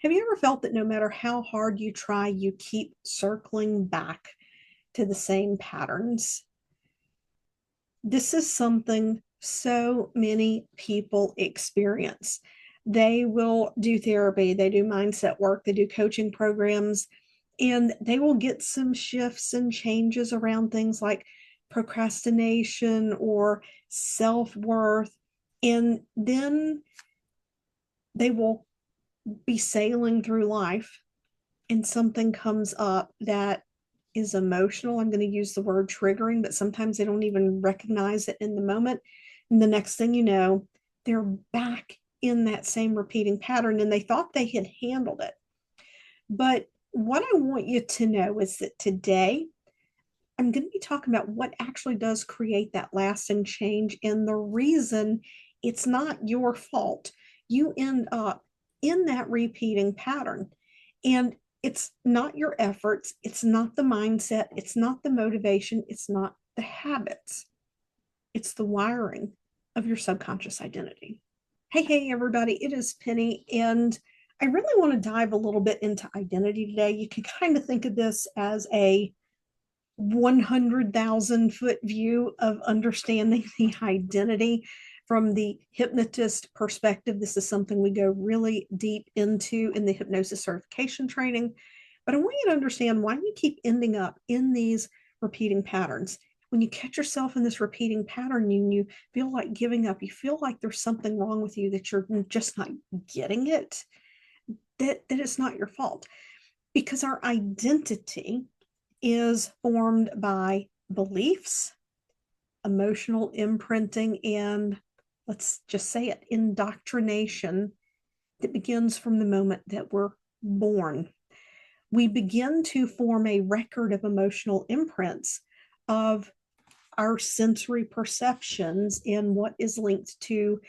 Have you ever felt that no matter how hard you try, you keep circling back to the same patterns? This is something so many people experience. They will do therapy, they do mindset work, they do coaching programs, and they will get some shifts and changes around things like procrastination or self worth. And then they will be sailing through life and something comes up that is emotional. I'm going to use the word triggering, but sometimes they don't even recognize it in the moment. And the next thing you know, they're back in that same repeating pattern and they thought they had handled it. But what I want you to know is that today I'm going to be talking about what actually does create that lasting change and the reason it's not your fault. You end up in that repeating pattern. And it's not your efforts, it's not the mindset, it's not the motivation, it's not the habits, it's the wiring of your subconscious identity. Hey, everybody, it is Penny, and I really want to dive a little bit into identity today. You can kind of think of this as a 100,000-foot view of understanding the identity from the hypnotist perspective. This is something we go really deep into in the hypnosis certification training. But I want you to understand why you keep ending up in these repeating patterns. When you catch yourself in this repeating pattern and you feel like giving up, you feel like there's something wrong with you, that you're just not getting it, that it's not your fault. Because our identity is formed by beliefs, emotional imprinting, and let's just say it, indoctrination that begins from the moment that we're born. We begin to form a record of emotional imprints of our sensory perceptions and what is linked to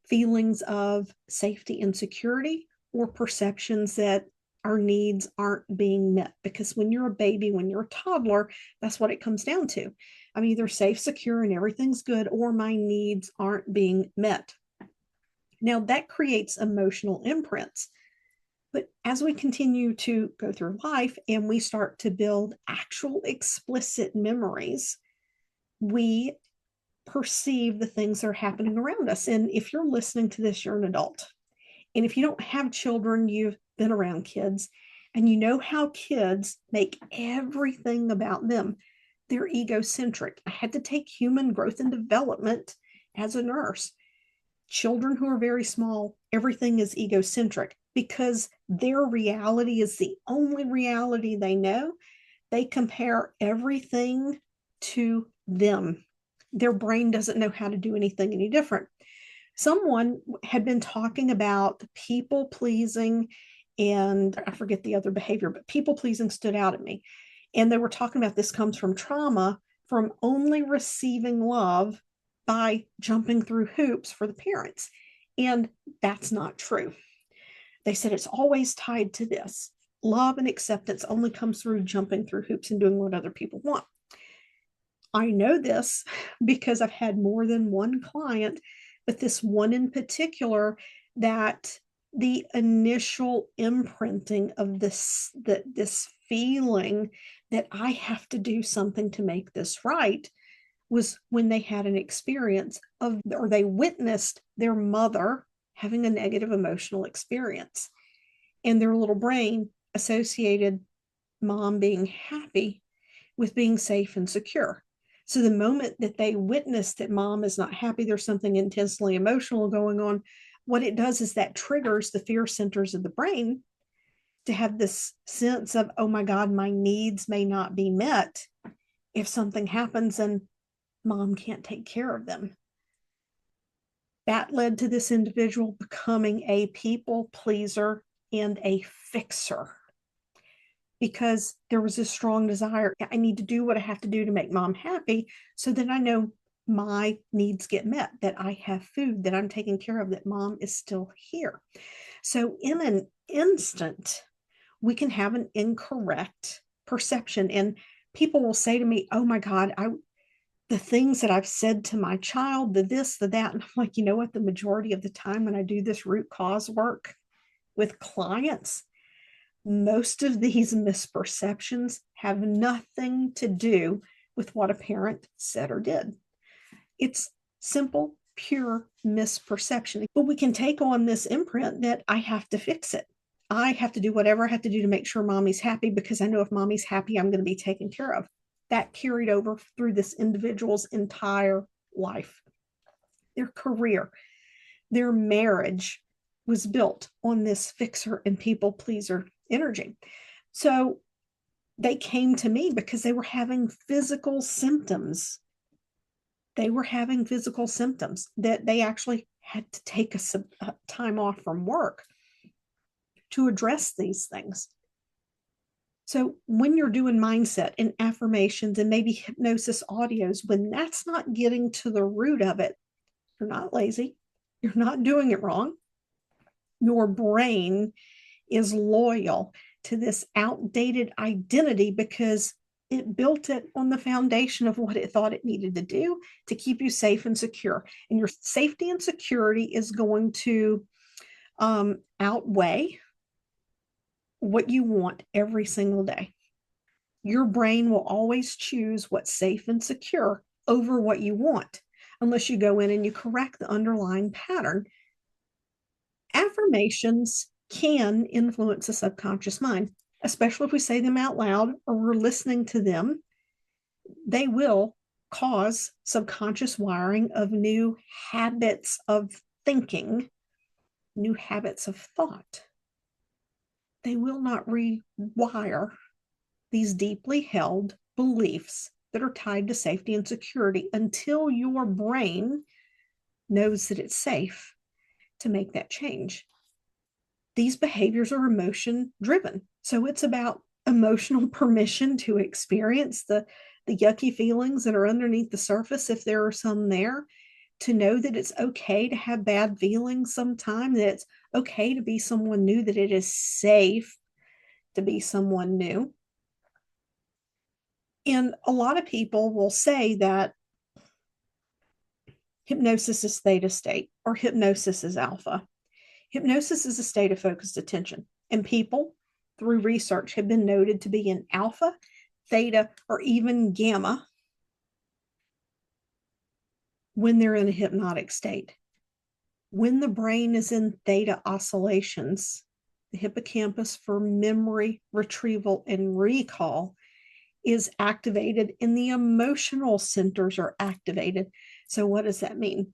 feelings of safety and security, or perceptions that our needs aren't being met. Because when you're a baby, when you're a toddler, that's what it comes down to. I'm either safe, secure, and everything's good, or my needs aren't being met. Now, that creates emotional imprints. But as we continue to go through life and we start to build actual explicit memories, we perceive the things that are happening around us. And if you're listening to this, you're an adult. And if you don't have children, you've been around kids and you know how kids make everything about them. They're egocentric. I had to take human growth and development as a nurse. Children who are very small, everything is egocentric because their reality is the only reality they know. They compare everything to them. Their brain doesn't know how to do anything any different. Someone had been talking about people pleasing, and I forget the other behavior, but people pleasing stood out at me. And they were talking about this comes from trauma, from only receiving love by jumping through hoops for the parents. And that's not true. They said it's always tied to this. Love and acceptance only comes through jumping through hoops and doing what other people want. I know this because I've had more than one client, but this one in particular, that the initial imprinting of this feeling that I have to do something to make this right was when they had an experience of, or they witnessed their mother having a negative emotional experience, and their little brain associated mom being happy with being safe and secure. So the moment that they witness that mom is not happy, there's something intensely emotional going on, what it does is that triggers the fear centers of the brain to have this sense of, oh my God, my needs may not be met if something happens and mom can't take care of them. That led to this individual becoming a people pleaser and a fixer, because there was this strong desire. I need to do what I have to do to make mom happy so that I know my needs get met, that I have food, that I'm taken care of, that mom is still here. So in an instant, we can have an incorrect perception. And people will say to me, oh my God, the things that I've said to my child, the this, the that. And I'm like, you know what? The majority of the time when I do this root cause work, with clients, most of these misperceptions have nothing to do with what a parent said or did. It's simple, pure misperception. But we can take on this imprint that I have to fix it. I have to do whatever I have to do to make sure mommy's happy, because I know if mommy's happy, I'm going to be taken care of. That carried over through this individual's entire life. Their career, their marriage was built on this fixer and people pleaser energy. So they came to me because they were having physical symptoms. They were having physical symptoms that they actually had to take a time off from work to address these things. So when you're doing mindset and affirmations and maybe hypnosis audios, when that's not getting to the root of it, you're not lazy. You're not doing it wrong. Your brain is loyal to this outdated identity because it built it on the foundation of what it thought it needed to do to keep you safe and secure. And your safety and security is going to outweigh what you want every single day. Your brain will always choose what's safe and secure over what you want, unless you go in and you correct the underlying pattern. Affirmations can influence the subconscious mind, especially if we say them out loud or we're listening to them. They will cause subconscious wiring of new habits of thinking, new habits of thought. They will not rewire these deeply held beliefs that are tied to safety and security until your brain knows that it's safe to make that change. These behaviors are emotion driven. So it's about emotional permission to experience the yucky feelings that are underneath the surface, if there are some there, to know that it's okay to have bad feelings sometime, that it's okay to be someone new, that it is safe to be someone new. And a lot of people will say that hypnosis is theta state or hypnosis is alpha. Hypnosis is a state of focused attention, and people through research have been noted to be in alpha, theta, or even gamma when they're in a hypnotic state. When the brain is in theta oscillations, the hippocampus for memory, retrieval, and recall is activated and the emotional centers are activated. So what does that mean?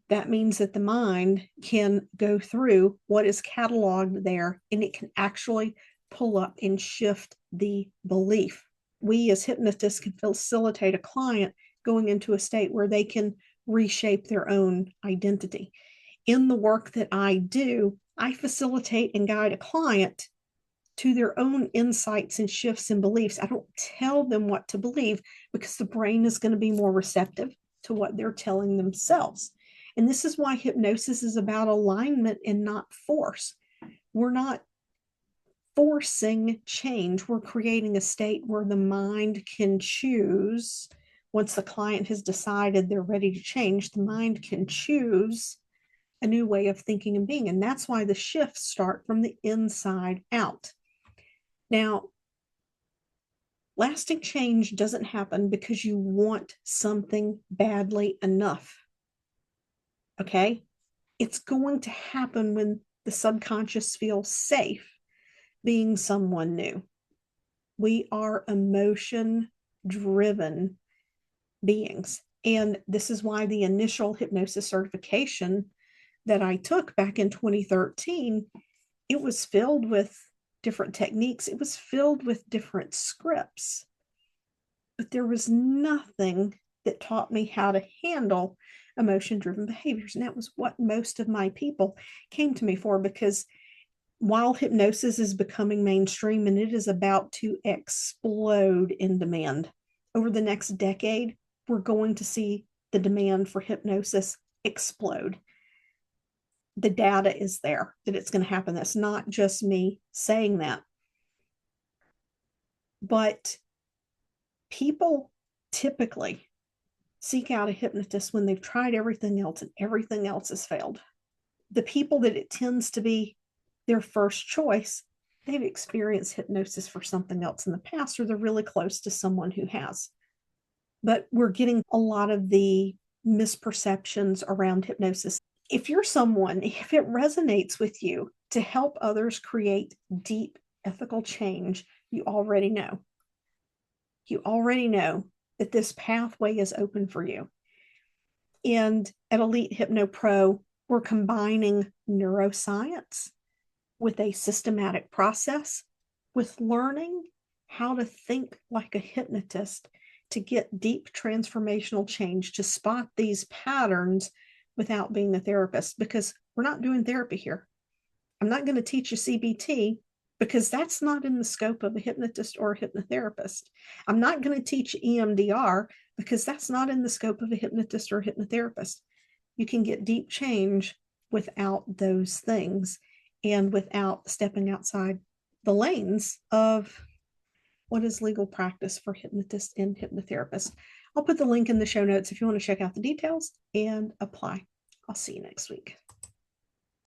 That means that the mind can go through what is cataloged there and it can actually pull up and shift the belief. We as hypnotists can facilitate a client going into a state where they can reshape their own identity. In the work that I do, I facilitate and guide a client to their own insights and shifts in beliefs. I don't tell them what to believe because the brain is going to be more receptive to what they're telling themselves. And this is why hypnosis is about alignment and not force. We're not forcing change. We're creating a state where the mind can choose. Once the client has decided they're ready to change, the mind can choose a new way of thinking and being. And that's why the shifts start from the inside out. Now, lasting change doesn't happen because you want something badly enough. Okay? It's going to happen when the subconscious feels safe being someone new. We are emotion driven beings. And this is why the initial hypnosis certification that I took back in 2013, it was filled with different techniques. It was filled with different scripts, but there was nothing that taught me how to handle emotion-driven behaviors. And that was what most of my people came to me for, because while hypnosis is becoming mainstream and it is about to explode in demand over the next decade, we're going to see the demand for hypnosis explode. The data is there that it's going to happen. That's not just me saying that. But people typically seek out a hypnotist when they've tried everything else and everything else has failed. The people that it tends to be their first choice, they've experienced hypnosis for something else in the past, or they're really close to someone who has. But we're getting a lot of the misperceptions around hypnosis. If you're someone, if it resonates with you to help others create deep ethical change, you already know. You already know that this pathway is open for you. And at Elite Hypno Pro, we're combining neuroscience with a systematic process, with learning how to think like a hypnotist to get deep transformational change, to spot these patterns without being a therapist, because we're not doing therapy here. I'm not going to teach you CBT because that's not in the scope of a hypnotist or a hypnotherapist. I'm not going to teach EMDR because that's not in the scope of a hypnotist or a hypnotherapist. You can get deep change without those things and without stepping outside the lanes of what is legal practice for hypnotists and hypnotherapists. I'll put the link in the show notes if you want to check out the details and apply. I'll see you next week.